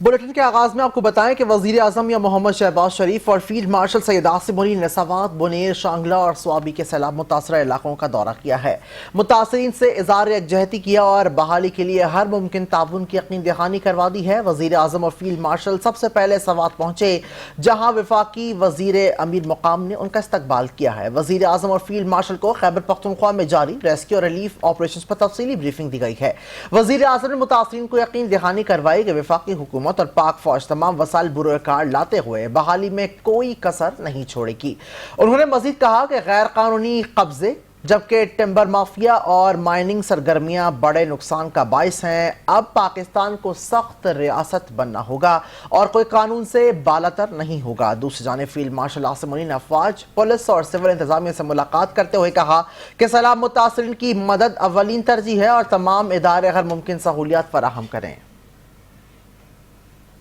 Bulletin کے آغاز میں آپ کو بتائیں کہ وزیر اعظم یا محمد شہباز شریف اور فیلڈ مارشل سید عاصم علی نے سوات، بنیر، شانگلہ اور سوابی کے سیلاب متاثرہ علاقوں کا دورہ کیا ہے۔ متاثرین سے اظہار یکجہتی کیا اور بحالی کے لیے ہر ممکن تعاون کی یقین دہانی کروا دی ہے۔ وزیر اعظم اور فیلڈ مارشل سب سے پہلے سوات پہنچے، جہاں وفاقی وزیر امیر مقام نے ان کا استقبال کیا ہے۔ وزیر اعظم اور فیلڈ مارشل کو خیبر پختونخوا میں جاری ریسکیو اور ریلیف آپریشنز پر تفصیلی بریفنگ دی گئی ہے۔ وزیر اعظم نے متاثرین کو یقین دہانی کروائی کہ وفاقی حکومت اور پاک فوج تمام وسائل بروئے کار لاتے ہوئے بحالی میں کوئی کسر نہیں چھوڑے گی۔ انہوں نے مزید کہا کہ غیر قانونی قبضے جبکہ ٹمبر مافیا اور مائننگ سرگرمیاں بڑے نقصان کا باعث ہیں۔ اب پاکستان کو سخت ریاست بننا ہوگا اور کوئی قانون سے بالاتر نہیں ہوگا۔ دوسری جانب فیلڈ مارشل عاصم علی نے افواج، پولیس اور سول انتظامیہ سے ملاقات کرتے ہوئے کہا کہ سیلاب متاثرین کی مدد اولین ترجیح ہے اور تمام ادارے ہر ممکن سہولیات فراہم کریں۔